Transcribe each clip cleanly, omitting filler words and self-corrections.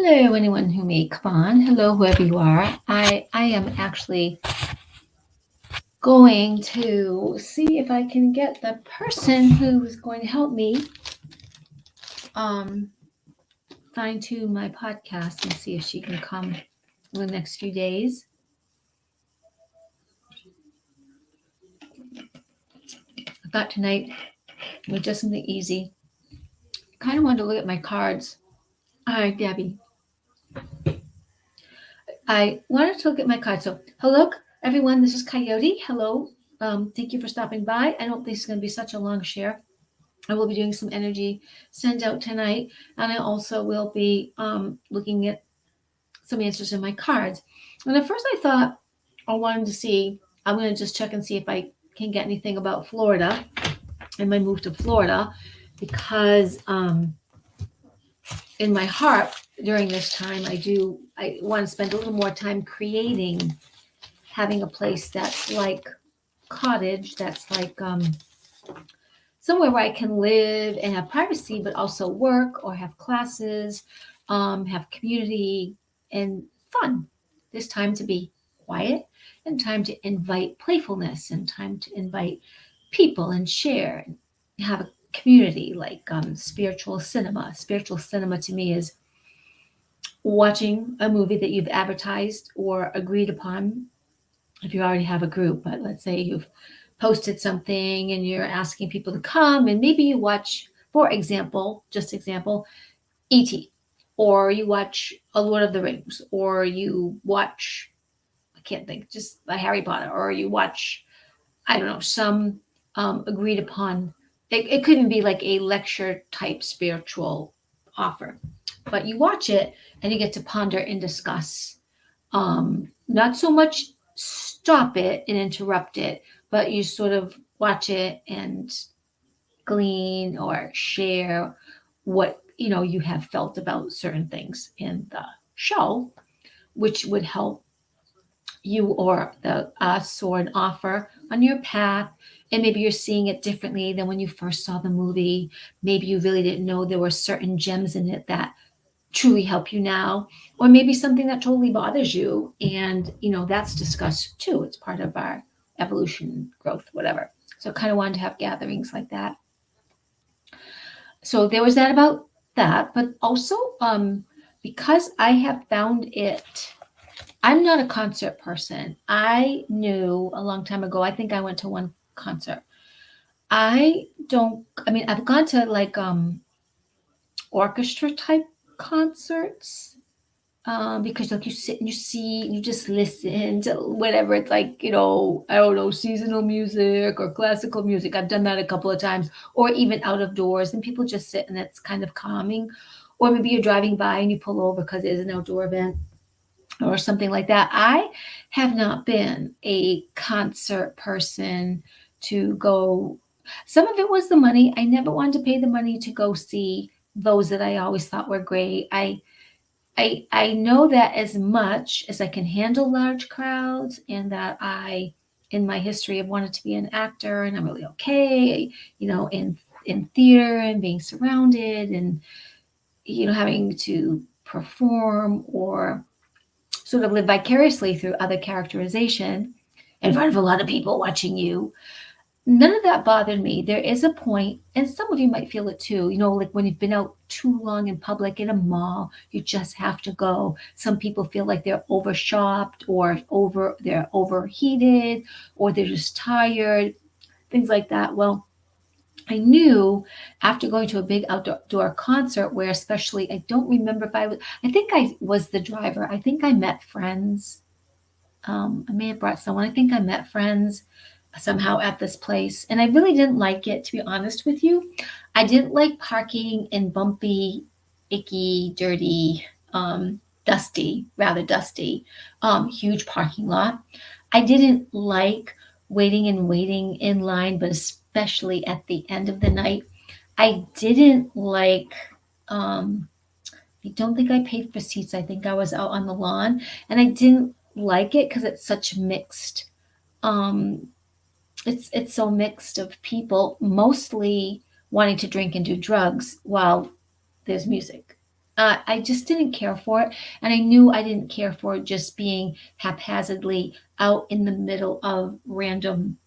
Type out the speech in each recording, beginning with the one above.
Hello, anyone who may come on. Hello, whoever you are. I am actually going to see if I can get the person who is going to help me um, fine tune my podcast and see if she can come in the next few days. I thought tonight was just something easy. Kind of wanted to look at my cards. All right, Debbie. I wanted to look at my cards. So, hello, everyone. This is Coyote. Hello. Thank you for stopping by. I don't think it's going to be such a long share. I will be doing some energy send out tonight, and I also will be looking at some answers in my cards. And at first, I thought I wanted to see. I'm going to just check and see if I can get anything about Florida and my move to Florida, because in my heart during this time, I want to spend a little more time creating, having a place that's like cottage, that's like somewhere where I can live and have privacy, but also work or have classes, have community and fun. There's time to be quiet and time to invite playfulness and time to invite people and share and have a community like spiritual cinema. Spiritual cinema to me is watching a movie that you've advertised or agreed upon if you already have a group. But let's say you've posted something and you're asking people to come, and maybe you watch, for example, just example, E.T., or you watch a Lord of the Rings, or you watch, I can't think, just a Harry Potter, or you watch, I don't know, some agreed upon. It couldn't be like a lecture type spiritual offer, but you watch it and you get to ponder and discuss. Not so much stop it and interrupt it, but you sort of watch it and glean or share what you have felt about certain things in the show, which would help you or the us or an offer on your path. And maybe you're seeing it differently than when you first saw the movie. Maybe you really didn't know there were certain gems in it that truly help you now, or maybe something that totally bothers you, and that's discussed too. It's part of our evolution, growth, whatever. So kind of wanted to have gatherings like that. So there was that about that, but also because I have found it, I'm not a concert person. I knew a long time ago, I think I went to one concert. I've gone to like orchestra type concerts, because like you sit and you see and you just listen to whatever. It's like, I don't know, seasonal music or classical music. I've done that a couple of times, or even out of doors, and people just sit and it's kind of calming. Or maybe you're driving by and you pull over because there's an outdoor event or something like that. I have not been a concert person to go. Some of it was the money. I never wanted to pay the money to go see those that I always thought were great. I know that as much as I can handle large crowds, and that I, in my history, have wanted to be an actor, and I'm really okay, in theater and being surrounded and having to perform or sort of live vicariously through other characterization in front of a lot of people watching you. None of that bothered me. There is a point, and some of you might feel it too, like when you've been out too long in public in a mall, you just have to go. Some people feel like they're overshopped or they're overheated, or they're just tired, things like that. Well, I knew after going to a big outdoor concert where, especially, I don't remember if I think I was the driver. I think I met friends. I may have brought someone. I think I met friends somehow at this place, and I really didn't like it, to be honest with you. I didn't like parking in bumpy, icky, dirty, rather dusty, huge parking lot. I didn't like waiting in line, but especially at the end of the night. I didn't like. Um, I don't think I paid for seats. I think I was out on the lawn, and I didn't like it because it's such mixed. Um, it's so mixed of people, mostly wanting to drink and do drugs while there's music. I just didn't care for it. And I knew I didn't care for just being haphazardly out in the middle of random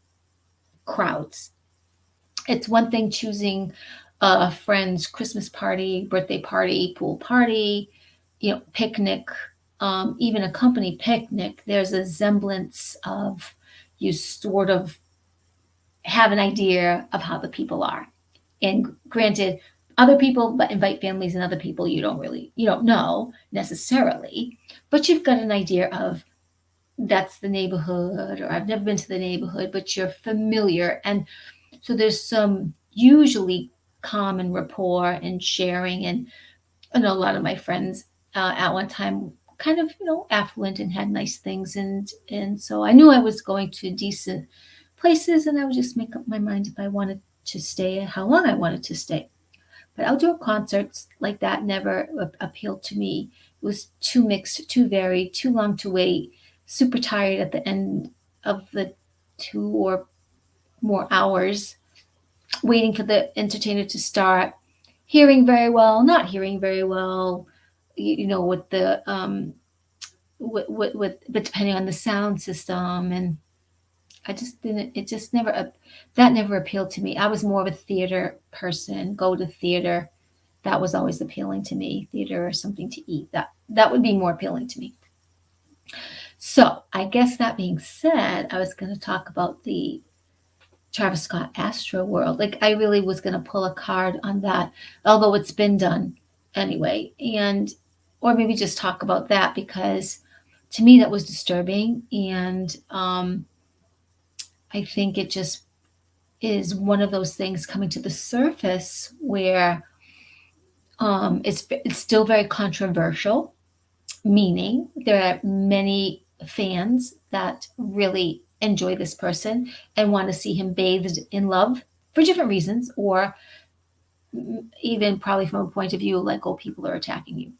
crowds. It's one thing choosing a friend's Christmas party, birthday party, pool party, picnic, even a company picnic. There's a semblance of, you sort of have an idea of how the people are. And granted, other people but invite families and other people you don't know necessarily, but you've got an idea of, that's the neighborhood, or I've never been to the neighborhood, but you're familiar. And so there's some usually common rapport and sharing. And I know a lot of my friends at one time kind of, affluent and had nice things. And so I knew I was going to decent places, and I would just make up my mind if I wanted to stay, how long I wanted to stay. But outdoor concerts like that never appealed to me. It was too mixed, too varied, too long to wait, super tired at the end of the 2 or more hours, waiting for the entertainer to start, hearing very well, not hearing very well, with the but depending on the sound system. And I just didn't, it just never, that never appealed to me. I was more of a theater person, go to theater. That was always appealing to me. Theater or something to eat. That would be more appealing to me. So I guess that being said, I was going to talk about the Travis Scott Astro World. Like, I really was going to pull a card on that, although it's been done anyway. And, or maybe just talk about that, because to me that was disturbing. And I think it just is one of those things coming to the surface where it's still very controversial, meaning there are many fans that really enjoy this person and want to see him bathed in love for different reasons, or even probably from a point of view like, oh, people are attacking you.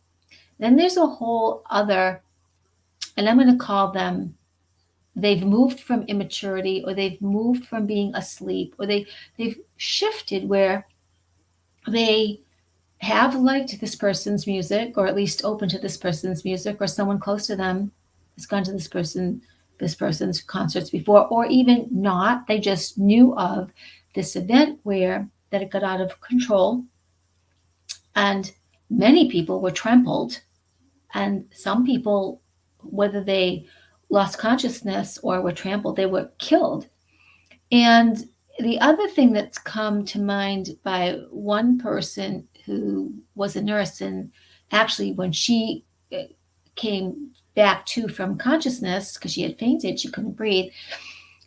Then there's a whole other, and I'm going to call them, they've moved from immaturity, or they've moved from being asleep, or they've shifted where they have liked this person's music, or at least open to this person's music, or someone close to them has gone to this person's concerts before, or even not. They just knew of this event where that it got out of control, and many people were trampled, and some people, whether they lost consciousness or were trampled, they were killed. And the other thing that's come to mind by one person who was a nurse, and actually when she came back to from consciousness, because she had fainted, she couldn't breathe,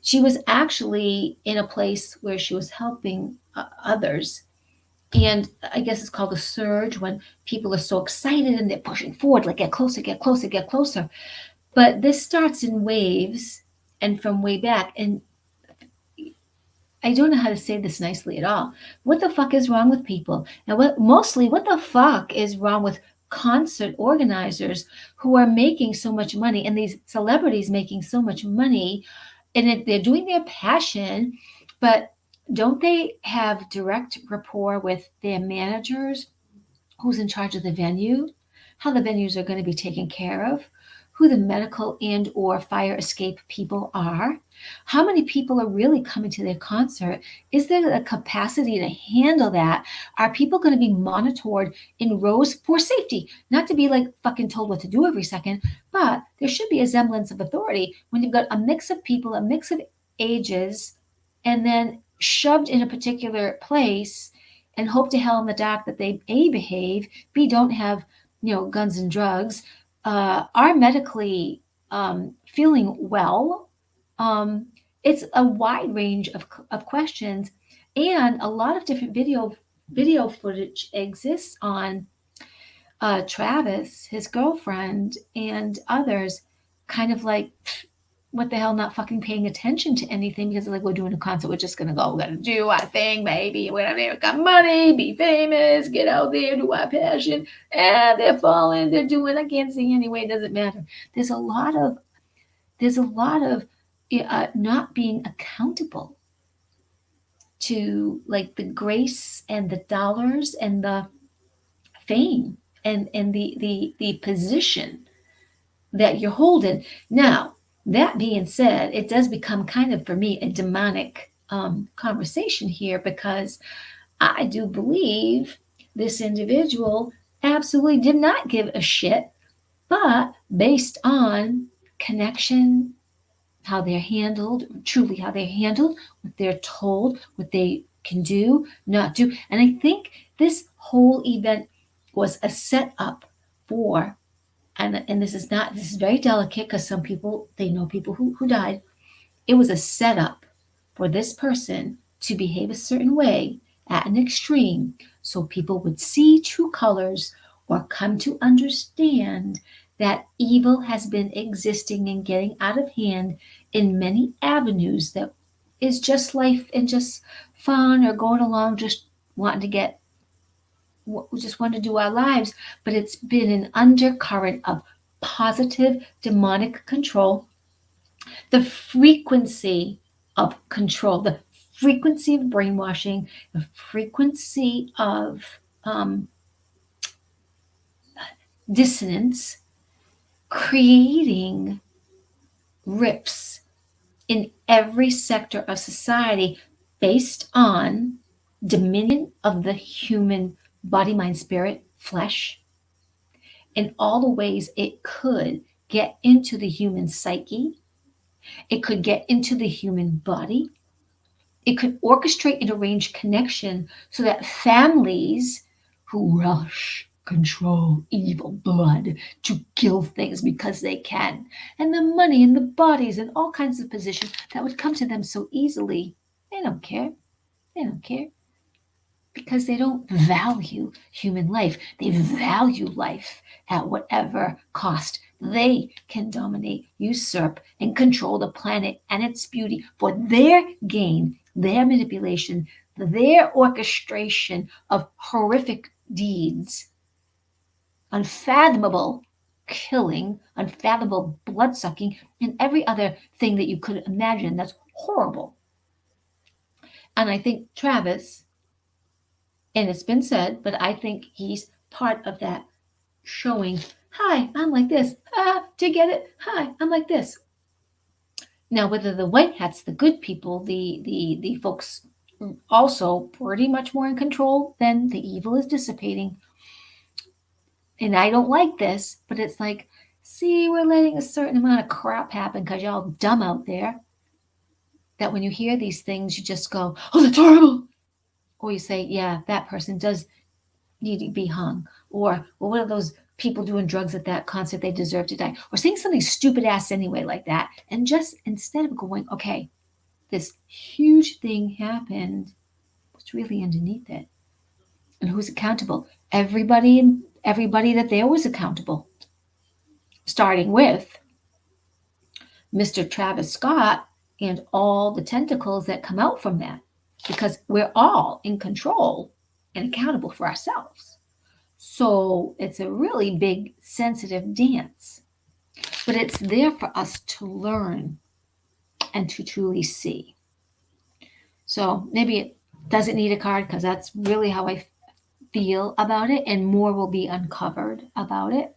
she was actually in a place where she was helping others. And I guess it's called a surge, when people are so excited and they're pushing forward, like, get closer, get closer, get closer. But this starts in waves and from way back. And I don't know how to say this nicely at all. What the fuck is wrong with people? And what the fuck is wrong with concert organizers who are making so much money, and these celebrities making so much money, and they're doing their passion, but don't they have direct rapport with their managers, who's in charge of the venue, how the venues are going to be taken care of, who the medical and or fire escape people are, how many people are really coming to their concert? Is there a capacity to handle that? Are people going to be monitored in rows for safety? Not to be like fucking told what to do every second, but there should be a semblance of authority when you've got a mix of people, a mix of ages, and then shoved in a particular place, and hope to hell in the dark that they A, behave, B, don't have, guns and drugs, are medically feeling well. Um, it's a wide range of questions, and a lot of different video footage exists on Travis, his girlfriend, and others, kind of like, what the hell, not fucking paying attention to anything, because like, we're doing a concert, we're just gonna go, we're gonna do our thing, maybe whatever, we got money, be famous, get out there, do our passion, and they're falling, they're doing, I can't sing anyway, it doesn't matter. There's a lot of not being accountable to like the grace and the dollars and the fame and the position that you're holding. Now, that being said, it does become kind of for me a demonic conversation here, because I do believe this individual absolutely did not give a shit, but based on connection, how they're handled, truly how they're handled, what they're told, what they can do, not do. And I think this whole event was a setup for, and this is not, this is very delicate, because some people, they know people who died. It was a setup for this person to behave a certain way at an extreme, so people would see true colors or come to understand that evil has been existing and getting out of hand in many avenues, that is just life and just fun, or going along just wanting to get, we just want to do our lives. But it's been an undercurrent of positive demonic control, the frequency of control, the frequency of brainwashing, the frequency of dissonance, creating rifts in every sector of society based on dominion of the human body, mind, spirit, flesh, in all the ways it could get into the human psyche, it could get into the human body. It could orchestrate and arrange connection so that families who rush, control, evil blood to kill things because they can, and the money and the bodies and all kinds of positions that would come to them so easily, they don't care. They don't care, because they don't value human life. They value life at whatever cost. They can dominate, usurp, and control the planet and its beauty for their gain, their manipulation, their orchestration of horrific deeds, unfathomable killing, unfathomable blood sucking, and every other thing that you could imagine that's horrible. And I think Travis, and it's been said, but I think he's part of that, showing, hi, I'm like this. Do you get it? Hi, I'm like this. Now, whether the white hats, the good people, the folks also pretty much more in control, then the evil is dissipating. And I don't like this, but it's like, see, we're letting a certain amount of crap happen because y'all dumb out there. That when you hear these things, you just go, oh, that's horrible. Or you say, yeah, that person does need to be hung. Or, well, what are those people doing drugs at that concert? They deserve to die. Or saying something stupid ass anyway like that. And just instead of going, okay, this huge thing happened, what's really underneath it? And who's accountable? Everybody that there was accountable. Starting with Mr. Travis Scott and all the tentacles that come out from that. Because we're all in control and accountable for ourselves. So it's a really big, sensitive dance. But it's there for us to learn and to truly see. So maybe it doesn't need a card, because that's really how I feel about it, and more will be uncovered about it.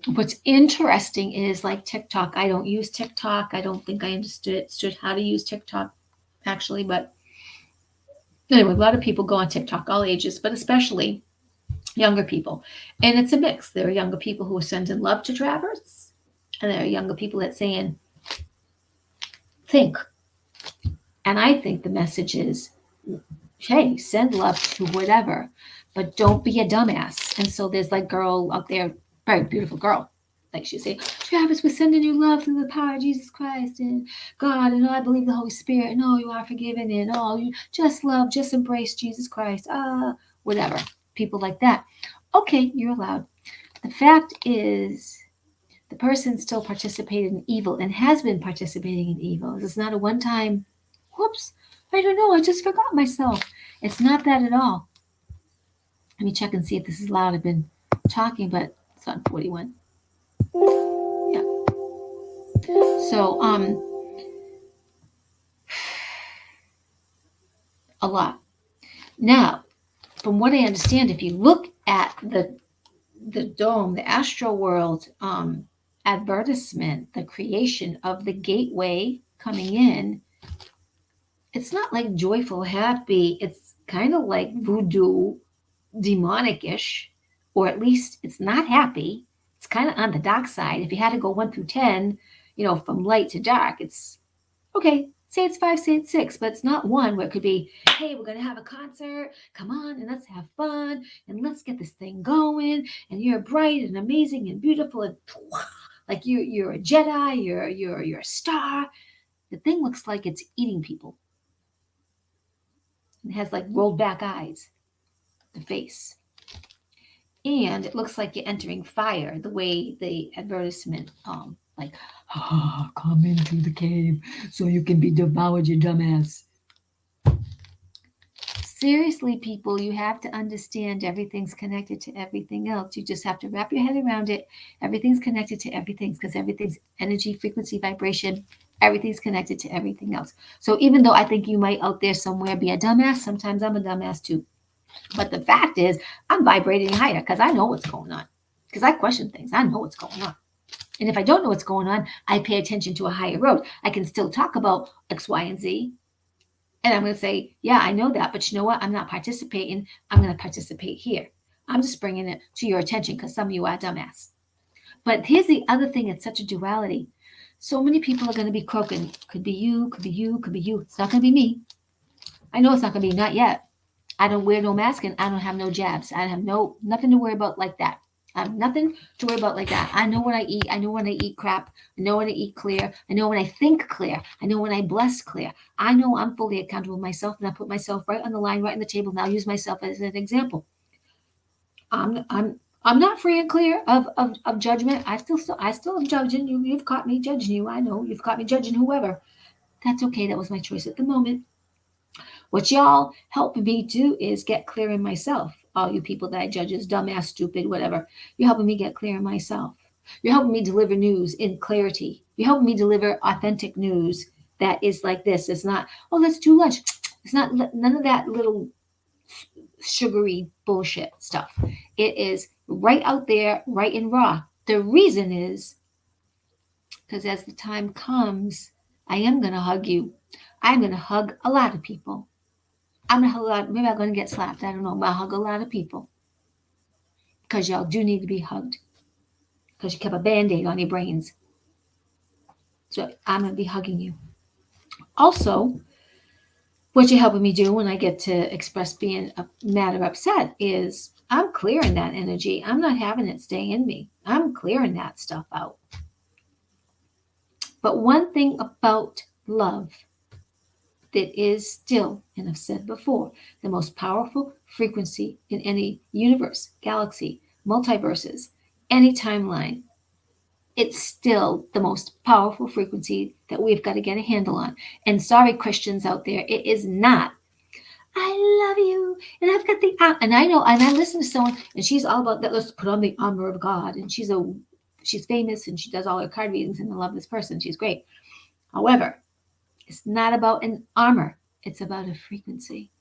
What's interesting is, like TikTok. I don't use TikTok. I don't think I understood how to use TikTok, actually. But anyway, a lot of people go on TikTok, all ages, but especially younger people. And it's a mix. There are younger people who are sending love to Travers, and there are younger people that saying, think. And I think the message is, hey, send love to whatever, but don't be a dumbass. And so there's like girl out there, very beautiful girl, like she say, Travis, we're sending you love through the power of Jesus Christ and God, and I believe the Holy Spirit, and oh, you are forgiven, and oh, you just love, just embrace Jesus Christ, whatever. People like that. Okay, you're allowed. The fact is, the person still participated in evil and has been participating in evil. It's not a one-time, whoops, I don't know, I just forgot myself. It's not that at all. Let me check and see if this is loud. I've been talking, but it's on 41. Yeah. So, a lot. Now, from what I understand, if you look at the dome, the astral world advertisement, the creation of the gateway coming in, it's not like joyful, happy. It's kind of like voodoo, demonic-ish, or at least it's not happy. It's kind of on the dark side. If you had to go 1 through 10, from light to dark, it's okay. Say it's 5, say it's 6, but it's not one where it could be, hey, we're gonna have a concert. Come on and let's have fun and let's get this thing going. And you're bright and amazing and beautiful and like you're a Jedi. You're a star. The thing looks like it's eating people. It has like rolled back eyes, the face. And it looks like you're entering fire, the way the advertisement, like, come into the cave so you can be devoured, you dumbass. Seriously, people, you have to understand everything's connected to everything else. You just have to wrap your head around it. Everything's connected to everything because everything's energy, frequency, vibration. Everything's connected to everything else. So even though I think you might out there somewhere be a dumbass, sometimes I'm a dumbass too. But the fact is, I'm vibrating higher because I know what's going on. Because I question things. I know what's going on. And if I don't know what's going on, I pay attention to a higher road. I can still talk about X, Y, and Z. And I'm going to say, yeah, I know that. But you know what? I'm not participating. I'm going to participate here. I'm just bringing it to your attention because some of you are dumbass. But here's the other thing. It's such a duality. So many people are going to be croaking. Could be you, could be you, could be you. It's not going to be me. I know it's not going to be, not yet. I don't wear no mask and I don't have no jabs. I have nothing to worry about like that. I have nothing to worry about like that. I know what I eat. I know when I eat crap. I know when I eat clear. I know when I think clear. I know when I bless clear. I know I'm fully accountable to myself and I put myself right on the line, right on the table. And I'll use myself as an example. I'm not free and clear of judgment. I still am judging you. You've caught me judging you. I know you've caught me judging whoever. That's okay. That was my choice at the moment. What y'all help me do is get clear in myself. All you people that I judge as dumbass, stupid, whatever. You're helping me get clear in myself. You're helping me deliver news in clarity. You're helping me deliver authentic news that is like this. It's not, oh, let's do lunch. It's not none of that little sugary bullshit stuff. It is right out there, right and raw. The reason is because as the time comes, I am going to hug you. I'm going to hug a lot of people. I'm gonna hug a lot. Maybe I'm gonna get slapped. I don't know. But I'll hug a lot of people because y'all do need to be hugged because you kept a band-aid on your brains. So I'm gonna be hugging you. Also, what you're helping me do when I get to express being mad or upset is I'm clearing that energy. I'm not having it stay in me. I'm clearing that stuff out. But one thing about love that is still, and I've said before, the most powerful frequency in any universe, galaxy, multiverses, any timeline. It's still the most powerful frequency that we've got to get a handle on. And sorry, Christians out there, it is not. I love you, and I've got the and I know, and I listen to someone, and she's all about that. Let's put on the armor of God, and she's famous, and she does all her card readings, and I love this person. She's great. However, it's not about an armor. It's about a frequency.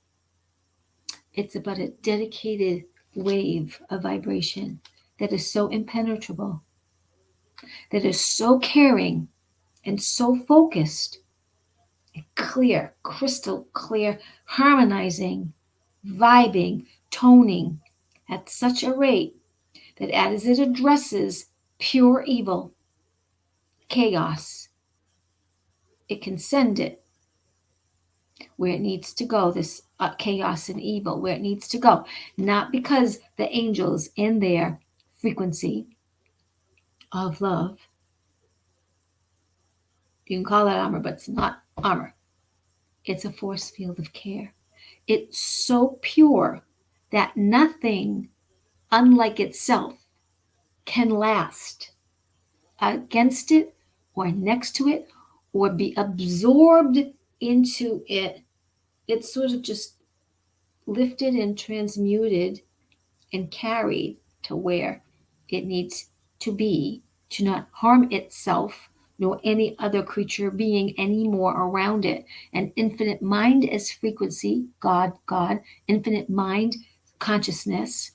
It's about a dedicated wave of vibration that is so impenetrable, that is so caring and so focused, clear, crystal clear, harmonizing, vibing, toning at such a rate that as it addresses pure evil, chaos, it can send it where it needs to go, this chaos and evil, where it needs to go. Not because the angels in their frequency of love, you can call that armor, but it's not armor. It's a force field of care. It's so pure that nothing, unlike itself, can last against it or next to it or be absorbed into it. It's sort of just lifted and transmuted and carried to where it needs to be to not harm itself nor any other creature being anymore around it. And infinite mind as frequency, God, infinite mind, consciousness,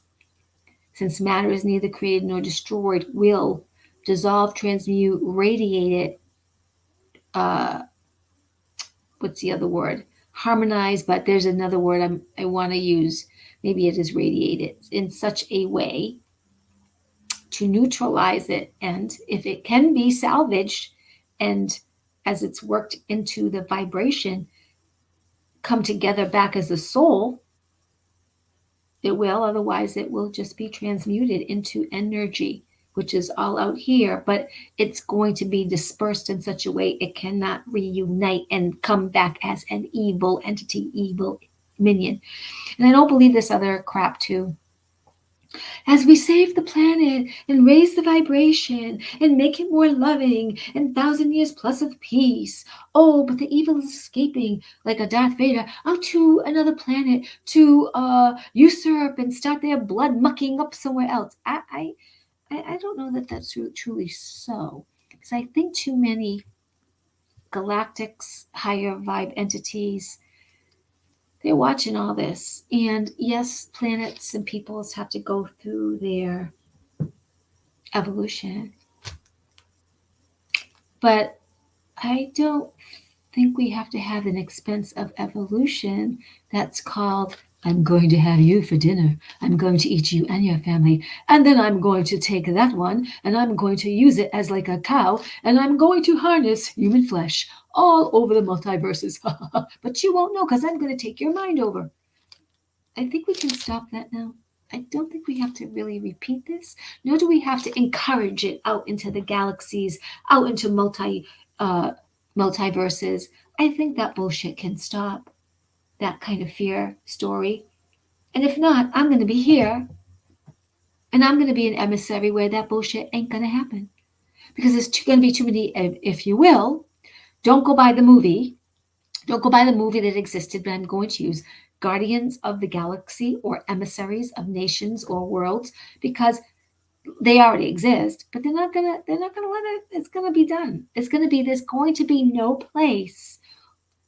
since matter is neither created nor destroyed, will dissolve, transmute, radiate it. What's the other word? Harmonize, but there's another word I want to use. Maybe it is radiated in such a way to neutralize it. And if it can be salvaged, and as it's worked into the vibration, come together back as a soul, it will. Otherwise, it will just be transmuted into energy, which is all out here, but it's going to be dispersed in such a way it cannot reunite and come back as an evil entity, evil minion. And I don't believe this other crap too. As we save the planet and raise the vibration and make it more loving and 1,000 years plus of peace. Oh, but the evil is escaping like a Darth Vader out to another planet to usurp and start their blood mucking up somewhere else. I don't know that that's truly so, because I think too many galactics, higher vibe entities, they're watching all this. And yes, planets and peoples have to go through their evolution. But I don't think we have to have an expense of evolution that's called, I'm going to have you for dinner. I'm going to eat you and your family. And then I'm going to take that one and I'm going to use it as like a cow and I'm going to harness human flesh all over the multiverses. But you won't know because I'm going to take your mind over. I think we can stop that now. I don't think we have to really repeat this, nor do we have to encourage it out into the galaxies, out into multiverses. I think that bullshit can stop, that kind of fear story. And if not, I'm going to be here and I'm going to be an emissary where that bullshit ain't going to happen. Because there's going to be too many, if you will, don't go by the movie. Don't go by the movie that existed, but I'm going to use Guardians of the Galaxy or emissaries of nations or worlds, because they already exist, but they're not gonna let it, it's gonna be done. It's gonna be, there's going to be no place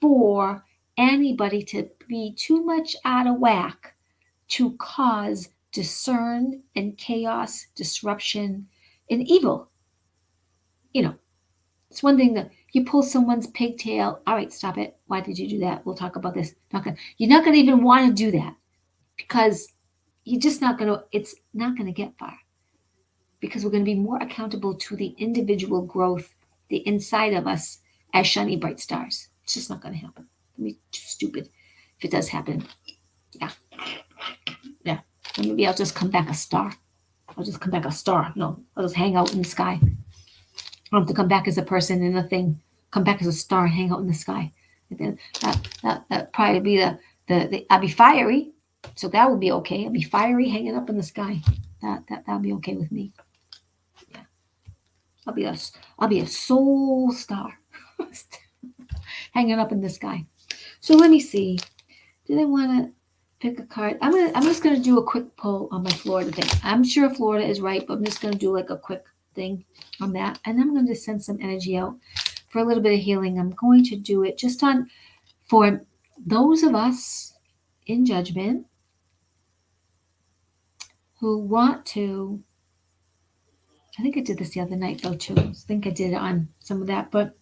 for anybody to be too much out of whack to cause discern and chaos, disruption, and evil. You know, it's one thing that you pull someone's pigtail. All right, stop it. Why did you do that? We'll talk about this. You're not gonna even want to do that, because you're just not gonna. It's not gonna get far, because we're going to be more accountable to the individual growth, the inside of us, as shiny bright stars. It's just not going to happen. It'll be too stupid if it does happen. Yeah. Or maybe I'll just come back a star. I'll just come back a star. No, I'll just hang out in the sky. I don't have to come back as a person in a thing. Come back as a star and hang out in the sky. And then that probably be I'll be fiery, so that would be okay. I'll be fiery, hanging up in the sky. That'll be okay with me. Yeah, I'll be a soul star, hanging up in the sky. So let me see. Did I want to pick a card? I'm just gonna do a quick poll on my Florida thing. I'm sure Florida is right, but I'm just gonna do like a quick thing on that, and I'm going to send some energy out for a little bit of healing. I'm going to do it just for those of us in judgment who want to. I think I did this the other night though too. I think I did it on some of that, but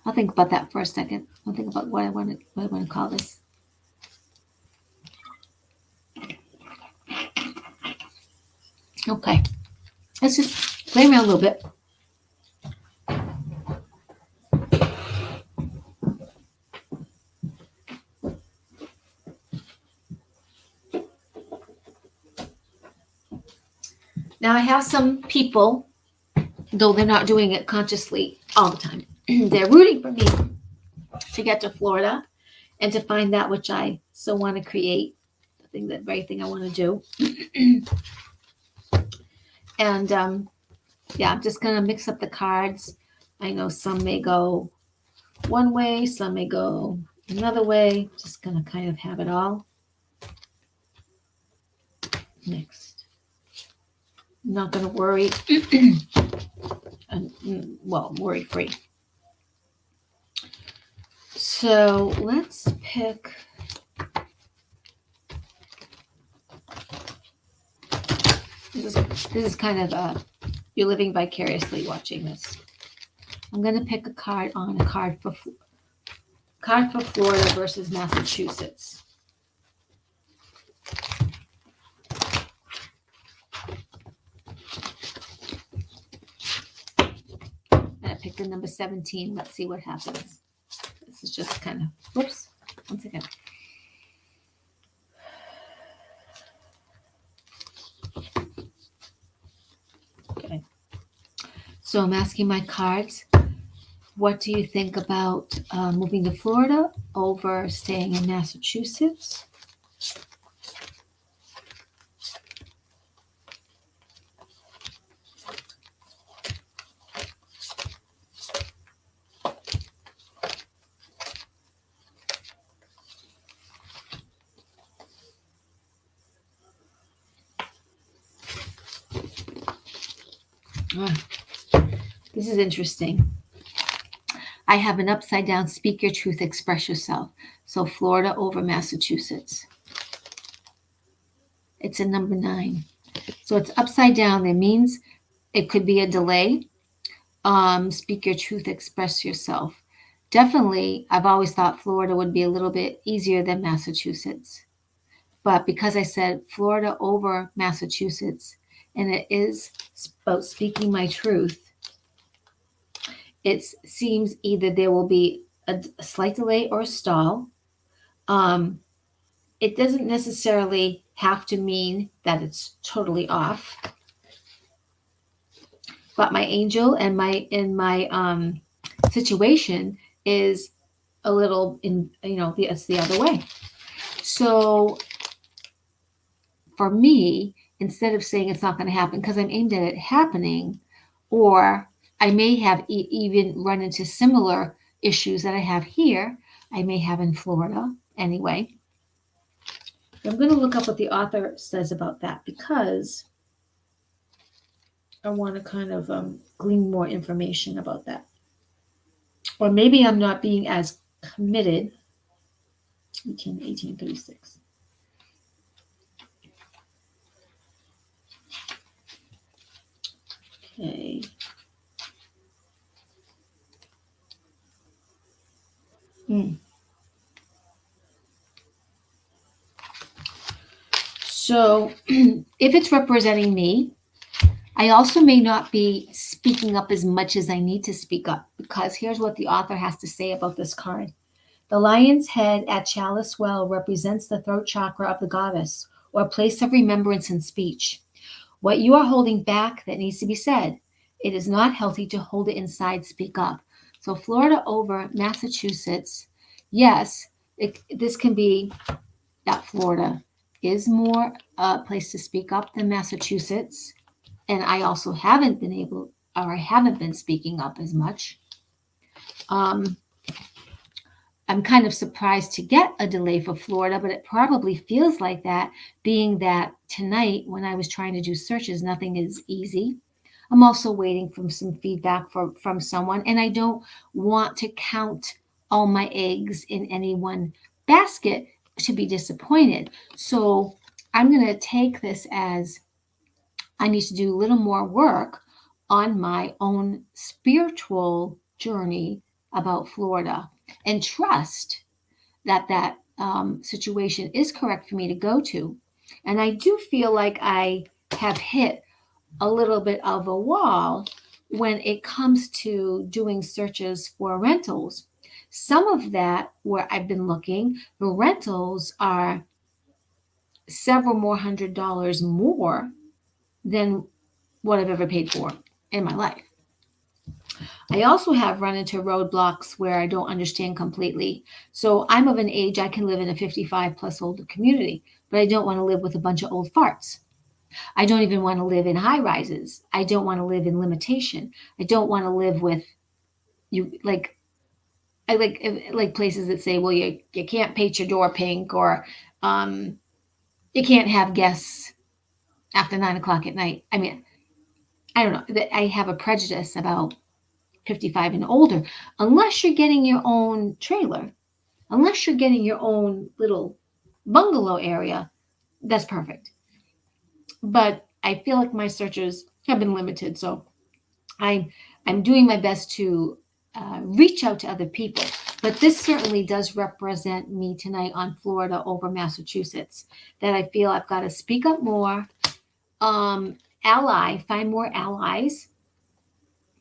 I'll think about that for a second. I'll think about what I want to call this. Okay, let's just play around a little bit. Now I have some people, though they're not doing it consciously all the time, they're rooting for me to get to Florida and to find that which I so want to create, the very thing I want to do. And yeah, I'm just going to mix up the cards. I know some may go one way, some may go another way. Just going to kind of have it all mixed. I'm not going to worry. Worry free. So let's pick. This is kind of you're living vicariously watching this. I'm going to pick a card for Florida versus Massachusetts. And I picked the number 17. Let's see what happens. This is just kind of, whoops, one second. Okay. So I'm asking my cards, what do you think about moving to Florida over staying in Massachusetts? This is interesting. I have an upside down, speak your truth, express yourself. So Florida over Massachusetts. It's a number 9. So it's upside down. That means it could be a delay. Speak your truth, express yourself. Definitely, I've always thought Florida would be a little bit easier than Massachusetts. But because I said Florida over Massachusetts, and it is about speaking my truth, it seems either there will be a slight delay or a stall. It doesn't necessarily have to mean that it's totally off. But my angel and my situation is a little it's the other way. So for me, instead of saying it's not going to happen because I'm aimed at it happening, or I may have even run into similar issues that I have here, I may have in Florida anyway. I'm going to look up what the author says about that because I want to kind of glean more information about that. Or maybe I'm not being as committed. 1836. Okay. So if it's representing me, I also may not be speaking up as much as I need to speak up because here's what the author has to say about this card. The lion's head at Chalice Well represents the throat chakra of the goddess, or a place of remembrance and speech. What you are holding back that needs to be said. It is not healthy to hold it inside, speak up. So Florida over Massachusetts, yes, this can be that Florida is more a place to speak up than Massachusetts. And I also haven't been speaking up as much. I'm kind of surprised to get a delay for Florida, but it probably feels like that, being that tonight when I was trying to do searches, nothing is easy. I'm also waiting for some feedback from someone, and I don't want to count all my eggs in any one basket to be disappointed. So I'm going to take this as I need to do a little more work on my own spiritual journey about Florida and trust that situation is correct for me to go to. And I do feel like I have hit a little bit of a wall when it comes to doing searches for rentals. Some of that, where I've been looking, the rentals are several more $100s more than what I've ever paid for in my life. I also have run into roadblocks where I don't understand completely. So I'm of an age I can live in a 55 plus older community, but I don't want to live with a bunch of old farts. I don't even want to live in high rises. I don't want to live in limitation. I don't want to live with you like I like places that say, well, you can't paint your door pink, or you can't have guests after 9 o'clock at night. I mean, I don't know. I have a prejudice about 55 and older, unless you're getting your own trailer. Unless you're getting your own little bungalow area, that's perfect. But I feel like my searches have been limited, so I'm I'm doing my best to reach out to other people. But this certainly does represent me tonight on Florida over Massachusetts. That I feel I've got to speak up more, find more allies.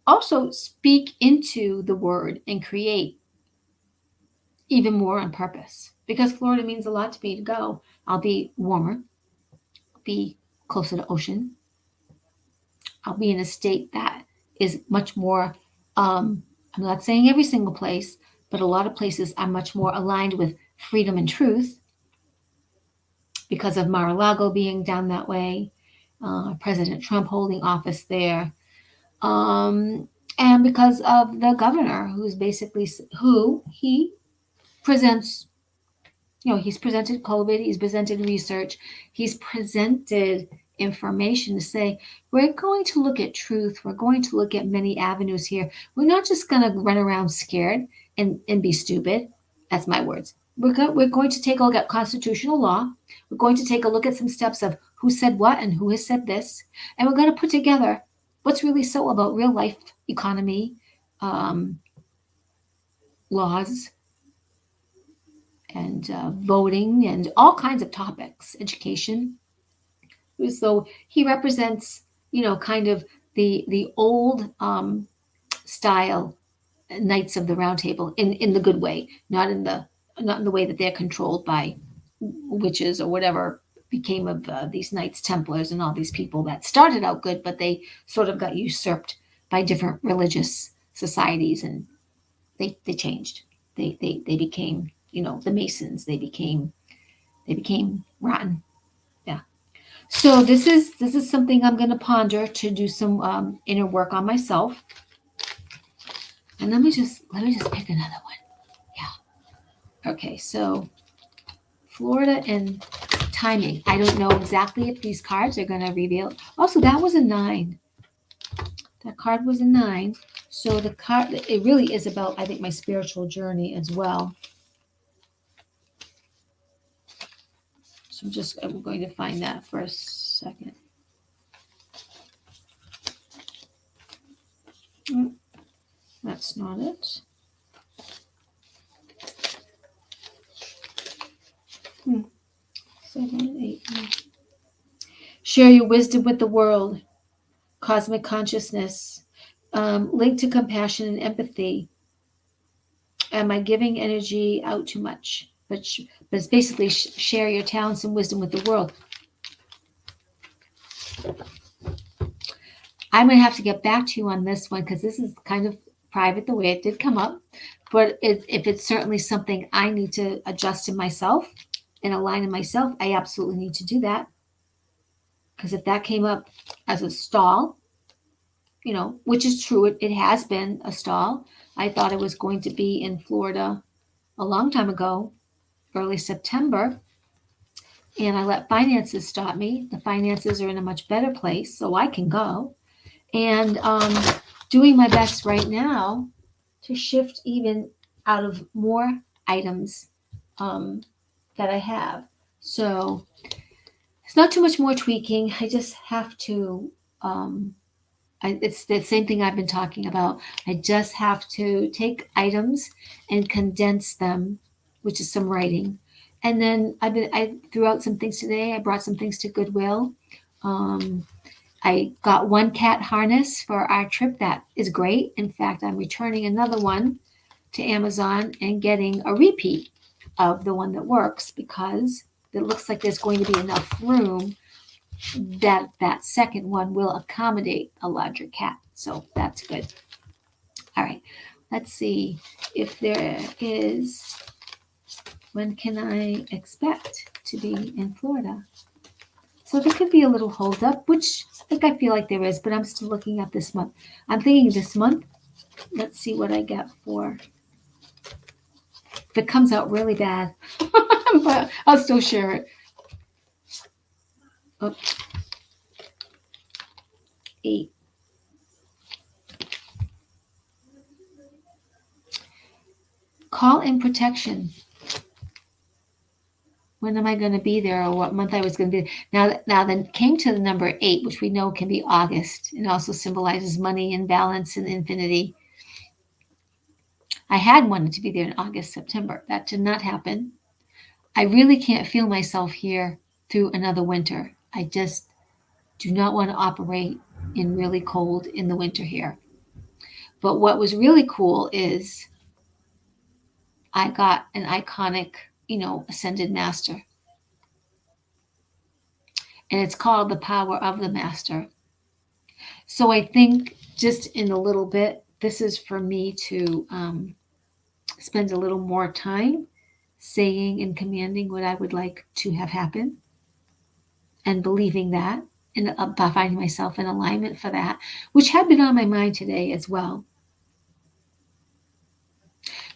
Also, speak into the word and create even more on purpose. Because Florida means a lot to me to go. I'll be warmer, be closer to ocean. I'll be in a state that is much more, I'm not saying every single place, but a lot of places are much more aligned with freedom and truth because of Mar a Lago being down that way, President Trump holding office there, and because of the governor who's basically, who he presents, he's presented COVID, he's presented research, he's presented information to say, we're going to look at truth, we're going to look at many avenues here. We're not just going to run around scared and be stupid. That's my words. We're going to take a look at constitutional law. We're going to take a look at some steps of who said what and who has said this. And we're going to put together what's really so about real life economy, laws, and voting and all kinds of topics, education. So he represents, kind of the old style Knights of the Round Table in the good way, not in the way that they're controlled by witches or whatever became of these Knights Templars and all these people that started out good, but they sort of got usurped by different religious societies, and they changed. They became, the Masons. They became rotten. Yeah. So this is something I'm going to ponder to do some inner work on myself. And let me just pick another one. Yeah. Okay. So Florida and timing. I don't know exactly if these cards are going to reveal. Also, that was a 9. That card was a 9. So the card, it really is about, I think, my spiritual journey as well. So I'm going to find that for a second. That's not it. 7, 8, 9. Share your wisdom with the world. Cosmic consciousness. Linked to compassion and empathy. Am I giving energy out too much? But it's basically share your talents and wisdom with the world. I'm going to have to get back to you on this one because this is kind of private the way it did come up. But if it's certainly something I need to adjust in myself and align in myself, I absolutely need to do that. Because if that came up as a stall, which is true, it has been a stall. I thought it was going to be in Florida a long time ago, early September. And I let finances stop me. The finances are in a much better place, so I can go. And doing my best right now to shift even out of more items that I have. So it's not too much more tweaking. I just have to, it's the same thing I've been talking about. I just have to take items and condense them, which is some writing. And then I threw out some things today. I brought some things to Goodwill. I got one cat harness for our trip that is great. In fact, I'm returning another one to Amazon and getting a repeat of the one that works because it looks like there's going to be enough room that second one will accommodate a larger cat. So that's good. All right. Let's see if there is, when can I expect to be in Florida? So there could be a little holdup, which I feel like there is, but I'm still looking at this month. I'm thinking this month. Let's see what I get for. If it comes out really bad, but I'll still share it. Oh. 8. Call in protection. when am I going to be there, or what month I was going to be there. Now then came to the number 8, which we know can be August. It also symbolizes money and balance and infinity. I had wanted to be there in August, September. That did not happen. I really can't feel myself here through another winter. I just do not want to operate in really cold in the winter here. But what was really cool is I got an iconic, ascended master. And it's called The Power of the Master. So I think just in a little bit, this is for me to spend a little more time saying and commanding what I would like to have happen and believing that and finding myself in alignment for that, which had been on my mind today as well.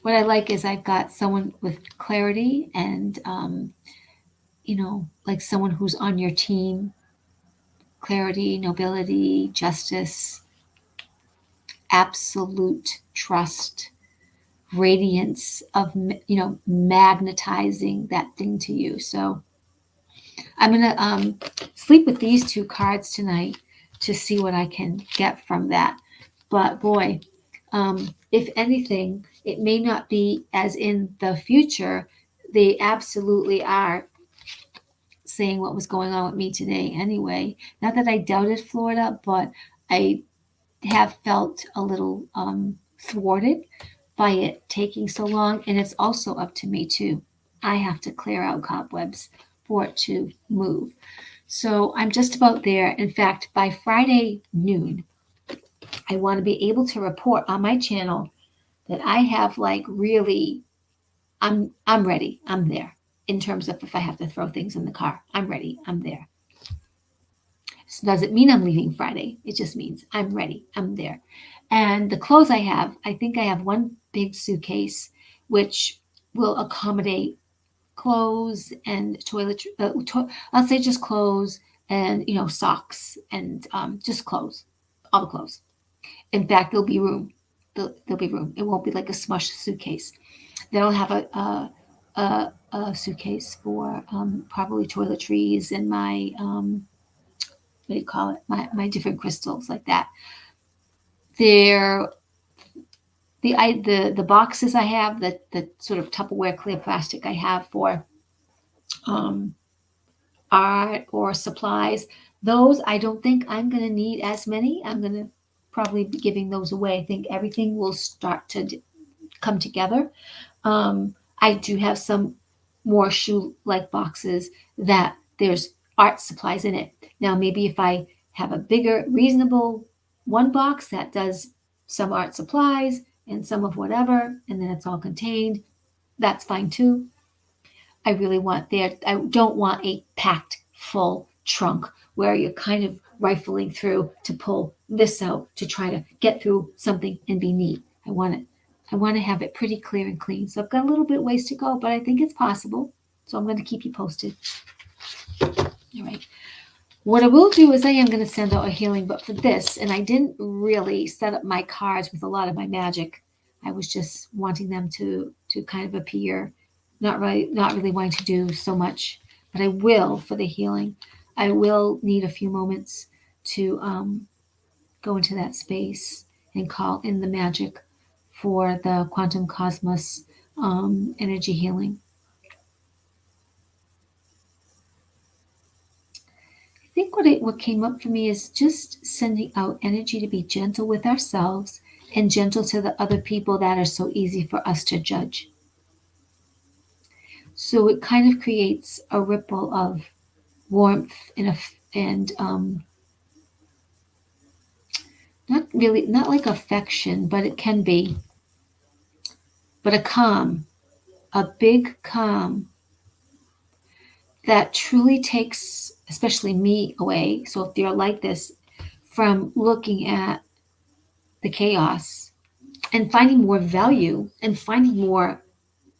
What I like is I've got someone with clarity and, like someone who's on your team, clarity, nobility, justice, absolute trust, radiance of, magnetizing that thing to you. So I'm going to sleep with these 2 cards tonight to see what I can get from that. But boy, if anything, it may not be as in the future. They absolutely are saying what was going on with me today anyway. Not that I doubted Florida, but I have felt a little thwarted by it taking so long. And it's also up to me too. I have to clear out cobwebs for it to move. So I'm just about there. In fact, by Friday noon, I want to be able to report on my channel that I have really I'm ready. I'm there. In terms of if I have to throw things in the car, I'm ready. I'm there. So doesn't mean I'm leaving Friday. It just means I'm ready. I'm there. And the clothes I think I have one big suitcase, which will accommodate clothes and I'll say just clothes and, socks and just clothes, all the clothes. In fact, there'll be room. There'll be room. It won't be like a smushed suitcase. Then I'll have a suitcase for probably toiletries and my what do you call it? My different crystals like that. They're the boxes I have, the sort of Tupperware clear plastic I have for art or supplies. Those I don't think I'm going to need as many. I'm going to probably be giving those away. I think everything will start to come together. I do have some more shoe-like boxes that there's art supplies in it. Now, maybe if I have a bigger, reasonable one box that does some art supplies and some of whatever, and then it's all contained, that's fine too. I don't want a packed full trunk where you're kind of rifling through to pull this out to try to get through something and be neat. I want to have it pretty clear and clean. So I've got a little bit ways to go, but I think it's possible. So I'm going to keep you posted. All right. What I will do is I am going to send out a healing, but for this, and I didn't really set up my cards with a lot of my magic. I was just wanting them to kind of appear, not really wanting to do so much, but I will for the healing. I will need a few moments to go into that space and call in the magic for the quantum cosmos energy healing. I think what came up for me is just sending out energy to be gentle with ourselves and gentle to the other people that are so easy for us to judge. So it kind of creates a ripple of warmth and not like affection, but it can be, but a calm, a big calm that truly takes, especially me, away. So if they're like this, from looking at the chaos and finding more value and finding more,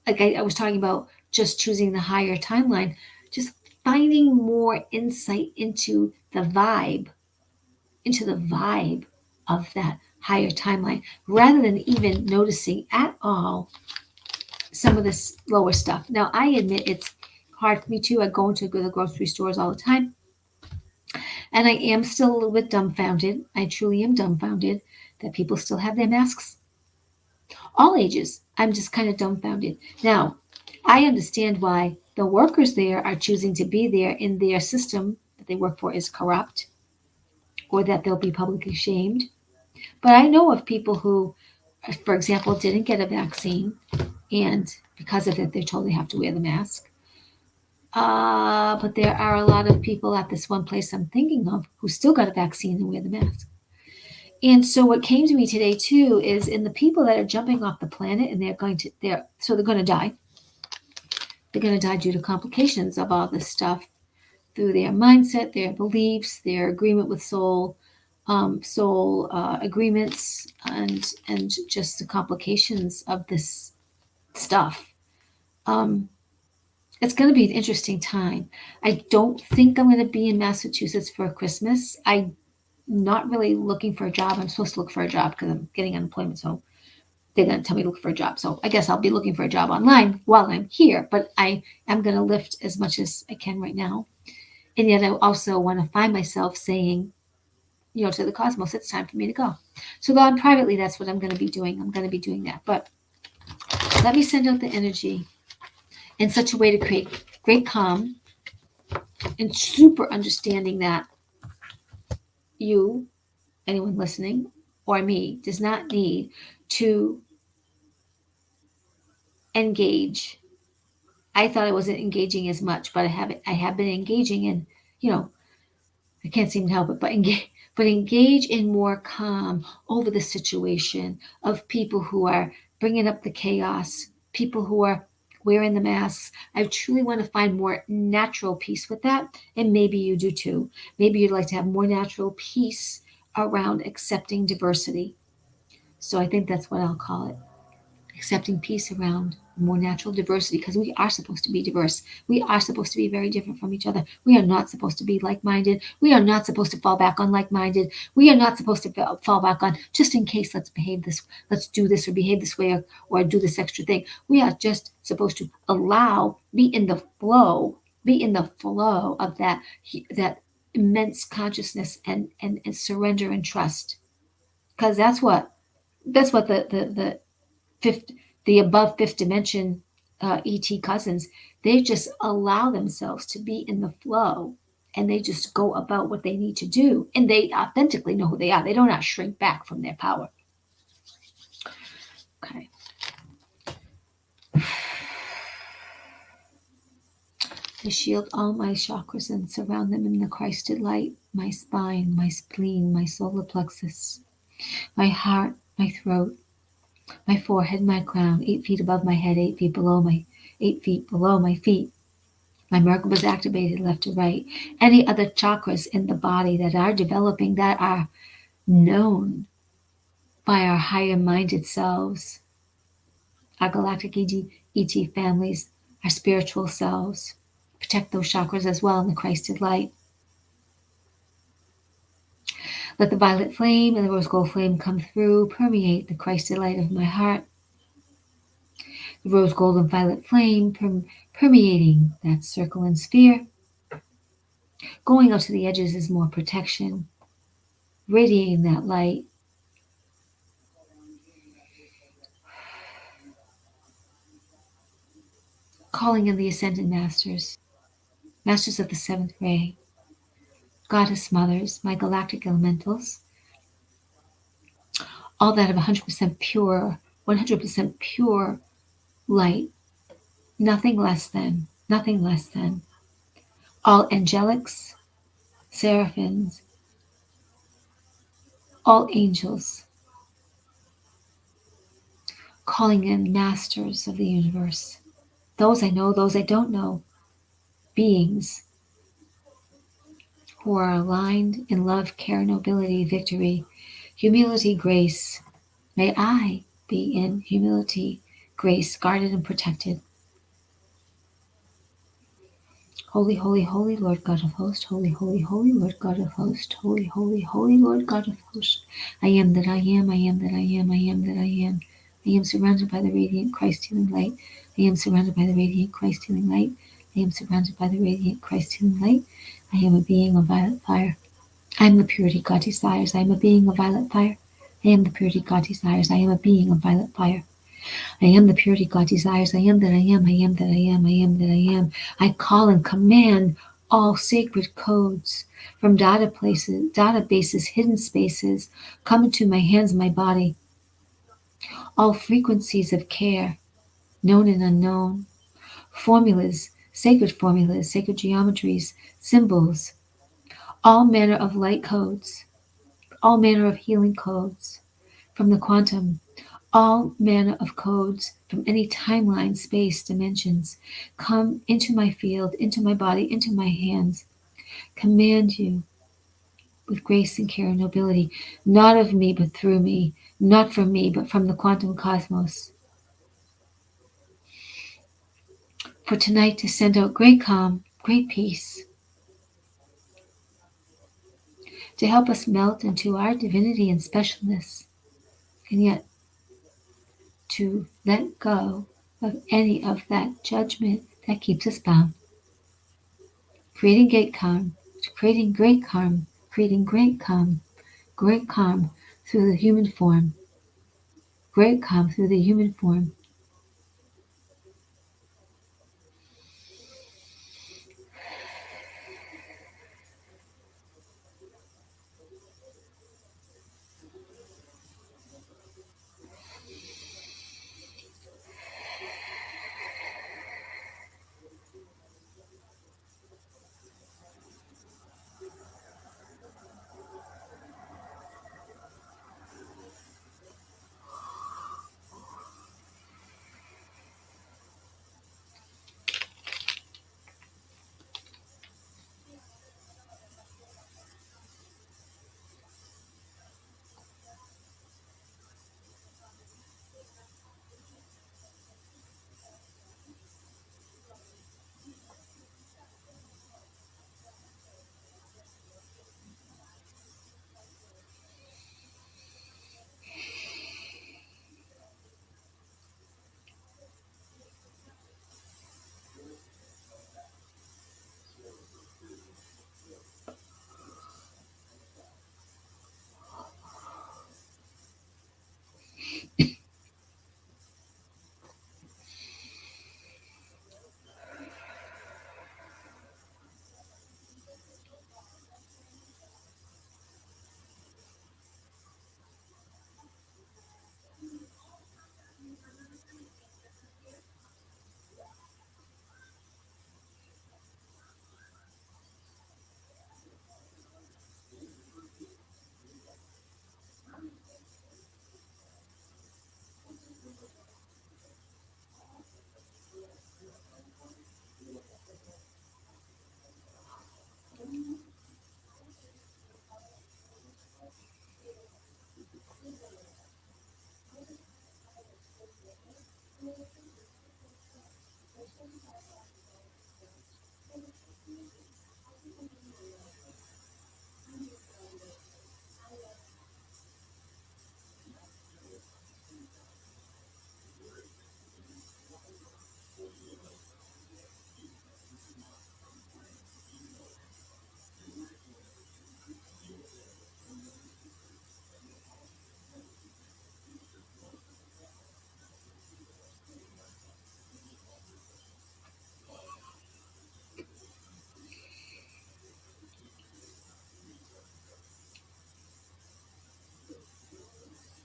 like I was talking about, just choosing the higher timeline, just finding more insight into the vibe of that higher timeline, rather than even noticing at all some of this lower stuff. Now, I admit it's hard for me too. I go into the grocery stores all the time, and I am still a little bit dumbfounded. I truly am dumbfounded that people still have their masks, all ages. I'm just kind of dumbfounded. Now, I understand why the workers there are choosing to be there in their system that they work for is corrupt, or that they'll be publicly shamed. But I know of people who, for example, didn't get a vaccine, and because of it, they're told they have to wear the mask. But there are a lot of people at this one place I'm thinking of who still got a vaccine and wear the mask. And so what came to me today too is in the people that are jumping off the planet and they're going to die. They're going to die due to complications of all this stuff through their mindset, their beliefs, their agreement with soul agreements, and just the complications of this stuff. Um, it's going to be an interesting time. I don't think I'm going to be in Massachusetts for Christmas. I'm not really looking for a job. I'm supposed to look for a job because I'm getting unemployment, so they're going to tell me to look for a job. So I guess I'll be looking for a job online while I'm here. But I am going to lift as much as I can right now. And yet I also want to find myself saying, to the cosmos, it's time for me to go. So God, privately, that's what I'm going to be doing. I'm going to be doing that. But let me send out the energy in such a way to create great calm and super understanding that you, anyone listening, or me, does not need to engage. I thought I wasn't engaging as much, but I have been engaging, and you know, I can't seem to help it, but engage in more calm over the situation of people who are bringing up the chaos, people who are wearing the masks. I truly want to find more natural peace with that, and maybe you do too. Maybe you'd like to have more natural peace around accepting diversity. So I think that's what I'll call it, accepting peace around more natural diversity, because we are supposed to be diverse. We are supposed to be very different from each other. We are not supposed to be like minded. We are not supposed to fall back on like minded. We are not supposed to fall back on just in case, let's do this or behave this way, or do this extra thing. We are just supposed to be in the flow of that immense consciousness and surrender and trust. Because that's what the fifth, the above fifth dimension ET cousins, they just allow themselves to be in the flow, and they just go about what they need to do, and they authentically know who they are. They do not shrink back from their power. Okay. I shield all my chakras and surround them in the Christed light, my spine, my spleen, my solar plexus, my heart, my throat, my forehead, my crown, 8 feet above my head, 8 feet below my 8 feet below my feet. My Merkaba is activated left to right. Any other chakras in the body that are developing, that are known by our higher minded selves, our galactic ET families, our spiritual selves. Protect those chakras as well in the Christed light. Let the violet flame and the rose gold flame come through, permeate the Christed light of my heart. The rose gold and violet flame permeating that circle and sphere. Going out to the edges is more protection, radiating that light. Calling in the ascended masters, masters of the seventh ray, goddess mothers, my galactic elementals, all that of 100% pure, 100% pure light, nothing less than, nothing less than. All angelics, seraphims, all angels, calling in masters of the universe, those I know, those I don't know, beings who are aligned in love, care, nobility, victory, humility, grace. May I be in humility, grace, guarded and protected. Holy, holy, holy Lord God of hosts, holy, holy, holy Lord God of hosts, holy, holy, holy Lord God of hosts. I am that I am, I am that I am, I am that I am. I am surrounded by the radiant Christ healing light. I am surrounded by the radiant Christ healing light. I am surrounded by the radiant Christ healing light. I am a being of violet fire. I am the purity God desires. I am a being of violet fire. I am the purity God desires. I am a being of violet fire. I am the purity God desires. I am that I am. I am that I am. I am that I am. I call and command all sacred codes from databases, hidden spaces, come into my hands, my body. All frequencies of care, known and unknown, formulas, sacred geometries, symbols, all manner of light codes, all manner of healing codes from the quantum, all manner of codes from any timeline, space, dimensions come into my field, into my body, into my hands. Command you with grace and care and nobility, not of me but through me, not from me but from the quantum cosmos. For tonight to send out great calm, great peace, to help us melt into our divinity and specialness, and yet to let go of any of that judgment that keeps us bound. Creating great calm, creating great calm through the human form, great calm through the human form.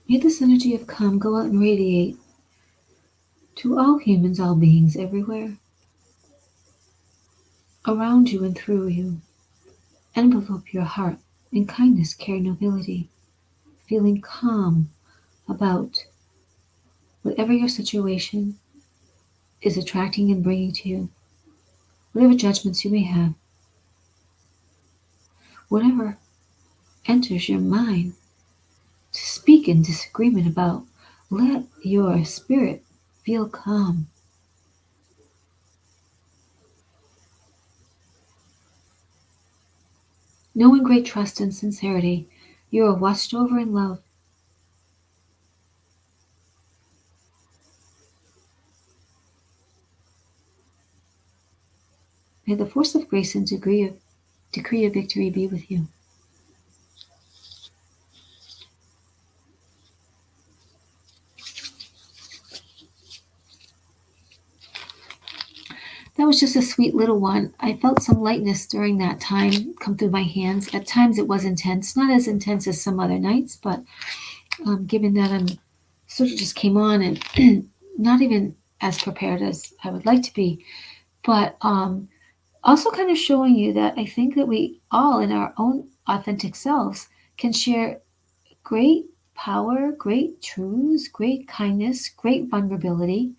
May this energy of calm go out and radiate to all humans, all beings everywhere, around you and through you. Envelope your heart in kindness, care, nobility, feeling calm about whatever your situation is attracting and bringing to you, whatever judgments you may have, whatever enters your mind to speak in disagreement about. Let your spirit feel calm. Knowing great trust and sincerity, you are watched over in love. May the force of grace and decree of victory be with you. That was just a sweet little one. I felt some lightness during that time come through my hands. At times it was intense, not as intense as some other nights, but given that I'm sort of just came on and not even as prepared as I would like to be, but also kind of showing you that I think that we all, in our own authentic selves, can share great power, great truths, great kindness, great vulnerability,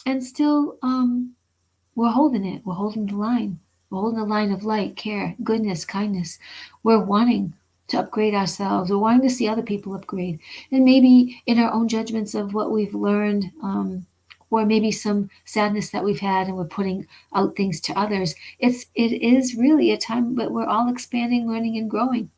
and still we're holding it. We're holding the line. We're holding the line of light, care, goodness, kindness. We're wanting to upgrade ourselves. We're wanting to see other people upgrade. And maybe in our own judgments of what we've learned, or maybe some sadness that we've had and we're putting out things to others. It is really a time that we're all expanding, learning, and growing.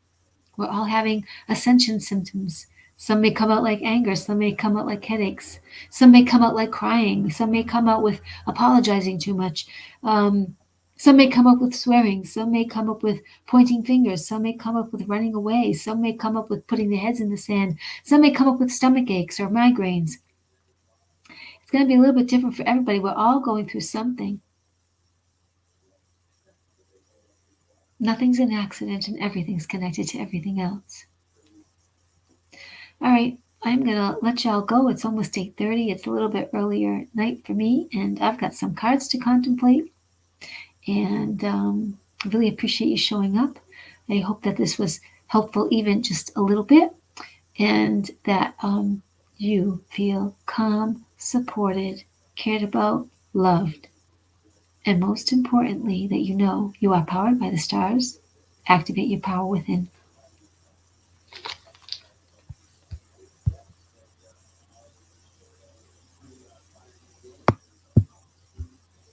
We're all having ascension symptoms. Some may come out like anger, some may come out like headaches, some may come out like crying, some may come out with apologizing too much. Some may come up with swearing, some may come up with pointing fingers, some may come up with running away, some may come up with putting their heads in the sand, some may come up with stomach aches or migraines. It's going to be a little bit different for everybody. We're all going through something. Nothing's an accident and everything's connected to everything else. All right, I'm gonna let y'all go. It's almost 8:30. It's a little bit earlier night for me, and I've got some cards to contemplate. And I really appreciate you showing up. I hope that this was helpful, even just a little bit, and that you feel calm, supported, cared about, loved, and most importantly, that you know you are powered by the stars. Activate your power within.